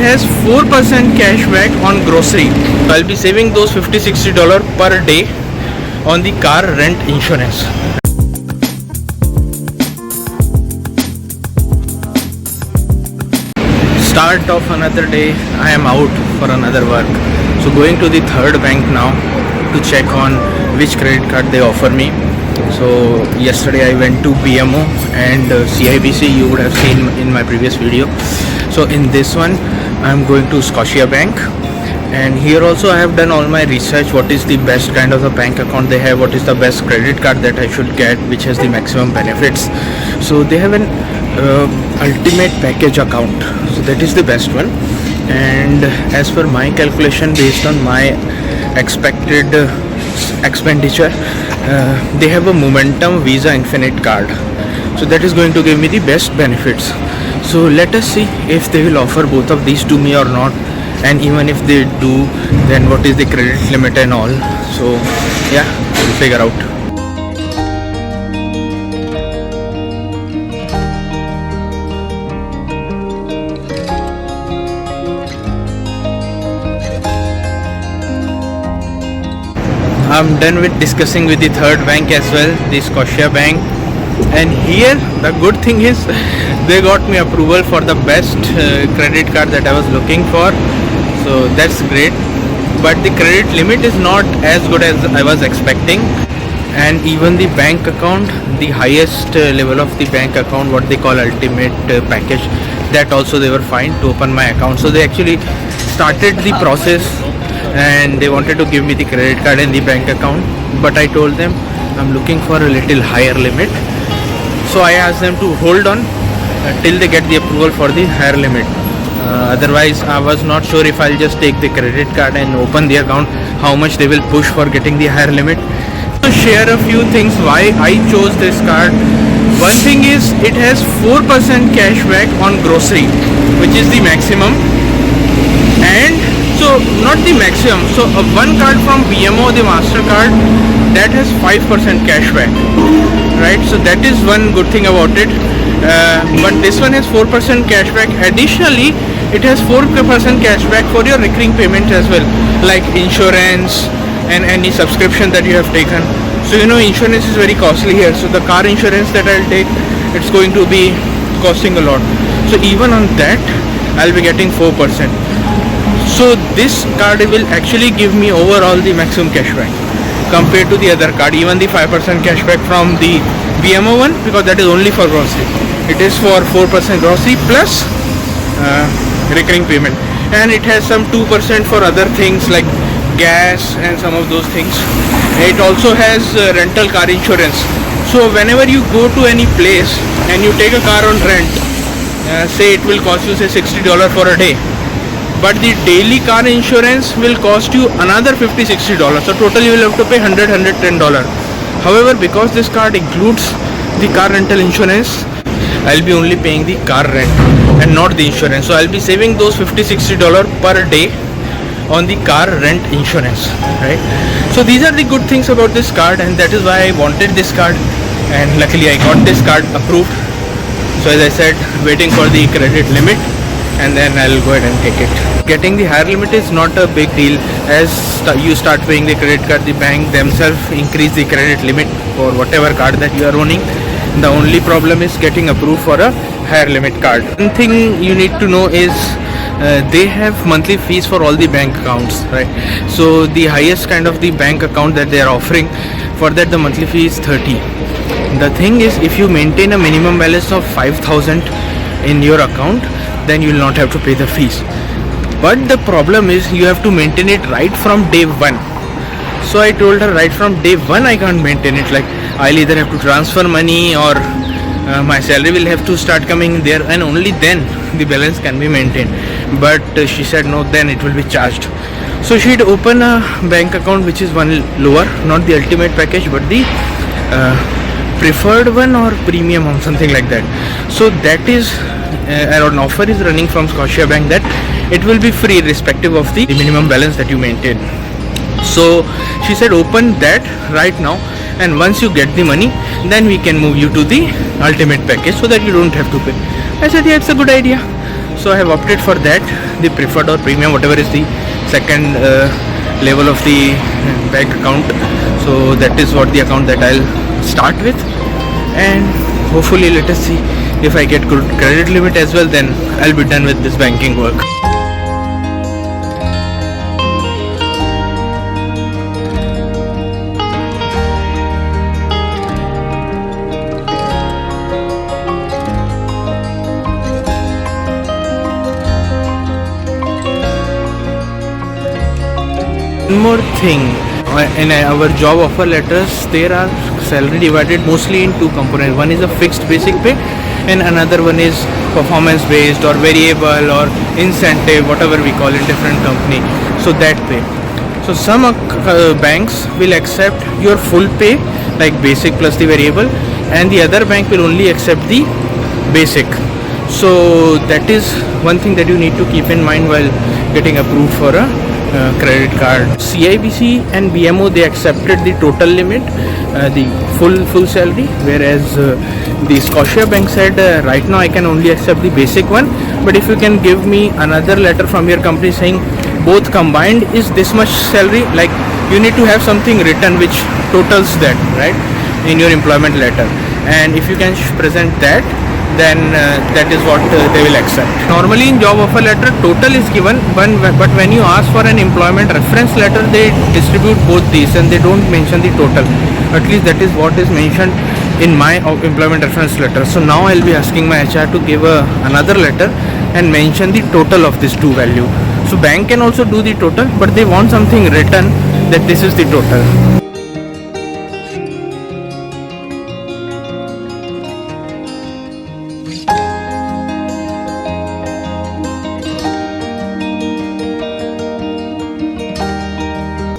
has 4% cashback on grocery. So I'll be saving those $50-60 per day on the car rent insurance. Start of another day. I am out for another work. So going to the third bank now to check on which credit card they offer me. So yesterday I went to BMO and CIBC, you would have seen in my previous video. So in this one I am going to Scotia Bank, and here also I have done all my research, what is the best kind of a bank account they have, what is the best credit card that I should get, which has the maximum benefits. So they have an ultimate package account, so that is the best one. And as per my calculation, based on my expected expenditure, they have a Momentum Visa Infinite card, so that is going to give me the best benefits. So let us see if they will offer both of these to me or not, and even if they do, then what is the credit limit and all. So yeah, we'll figure out. I'm done with discussing with the third bank as well, the Scotia Bank, and here the good thing is they got me approval for the best credit card that I was looking for, so that's great. But the credit limit is not as good as I was expecting, and even the bank account, the highest level of the bank account, what they call ultimate package, that also they were fine to open my account. So they actually started the process and they wanted to give me the credit card and the bank account, but I told them I'm looking for a little higher limit. So I asked them to hold on till they get the approval for the higher limit. Otherwise I was not sure if I'll just take the credit card and open the account, how much they will push for getting the higher limit. To share a few things why I chose this card. One thing is it has 4% cashback on grocery, which is the maximum. And so not the maximum, so one card from BMO, the MasterCard, that has 5% cashback, right? So that is one good thing about it. But this one has 4% cashback. Additionally, it has 4% cashback for your recurring payments as well, like insurance and any subscription that you have taken. So you know, insurance is very costly here, so the car insurance that I'll take, it's going to be costing a lot. So even on that I'll be getting 4%. So this card will actually give me overall the maximum cashback compared to the other card, even the 5% cashback from the BMO one, because that is only for grocery. It is for 4% grocery plus recurring payment, and it has some 2% for other things like gas and some of those things. It also has rental car insurance. So whenever you go to any place and you take a car on rent, say it will cost you say $60 for a day, but the daily car insurance will cost you another $50-60. So totally you will have to pay $100-110. However, because this card includes the car rental insurance, I'll be only paying the car rent and not the insurance. So I'll be saving those $50-60 per day on the car rent insurance, right? So these are the good things about this card, and that is why I wanted this card, and luckily I got this card approved. So as I said, waiting for the credit limit, and then I'll go ahead and take it. Getting the higher limit is not a big deal. As you start paying the credit card, the bank themselves increase the credit limit for whatever card that you are owning. The only problem is getting approved for a higher limit card. One thing you need to know is they have monthly fees for all the bank accounts, right? So the highest kind of the bank account that they are offering, for that the monthly fee is 30. The thing is, if you maintain a minimum balance of 5,000 in your account, then you will not have to pay the fees. But the problem is you have to maintain it right from day one. So I told her right from day one I can't maintain it. Like I'll either have to transfer money or my salary will have to start coming there, and only then the balance can be maintained. But she said no, then it will be charged. So she'd open a bank account which is one lower, not the ultimate package but the preferred one or premium or something like that. So that is an offer is running from Scotia Bank that it will be free irrespective of the minimum balance that you maintain. So she said open that right now, and once you get the money then we can move you to the ultimate package so that you don't have to pay. I said yeah, it's a good idea. So I have opted for that, the preferred or premium, whatever is the second level of the bank account. So that is what the account that I'll start with, and hopefully let us see if I get good credit limit as well, then I'll be done with this banking work. One more thing, in our job offer letters, there are salary divided mostly in two components. One is a fixed basic pay, and another one is performance based or variable or incentive, whatever we call in different company. So that pay. So some banks will accept your full pay, like basic plus the variable, and the other bank will only accept the basic. So that is one thing that you need to keep in mind while getting approved for a credit card. CIBC and BMO, they accepted the total limit, the full salary, whereas the Scotia Bank said right now I can only accept the basic one, but if you can give me another letter from your company saying both combined is this much salary, like you need to have something written which totals that, right, in your employment letter, and if you can present that, then that is what they will accept. Normally in job offer letter total is given, but when you ask for an employment reference letter, they distribute both these and they don't mention the total. At least that is what is mentioned in my employment reference letter. So now I'll be asking my HR to give another letter and mention the total of this two value. So bank can also do the total, but they want something written that this is the total.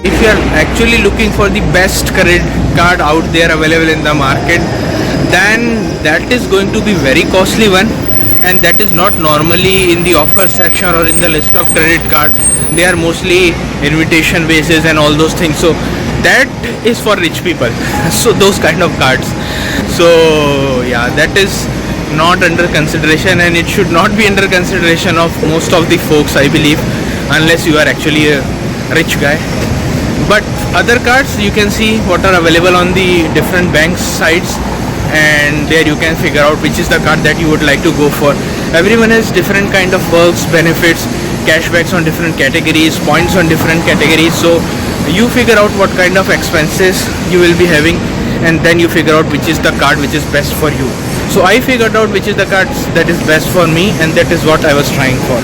If you are actually looking for the best credit card out there available in the market, then that is going to be very costly one, and that is not normally in the offer section or in the list of credit cards. They are mostly invitation basis and all those things, so that is for rich people. So those kind of cards, so yeah, that is not under consideration, and it should not be under consideration of most of the folks, I believe, unless you are actually a rich guy. But other cards, you can see what are available on the different banks sites, and there you can figure out which is the card that you would like to go for. Everyone has different kind of perks, benefits, cashbacks on different categories, points on different categories. So you figure out what kind of expenses you will be having, and then you figure out which is the card which is best for you. So I figured out which is the card that is best for me, and that is what I was trying for.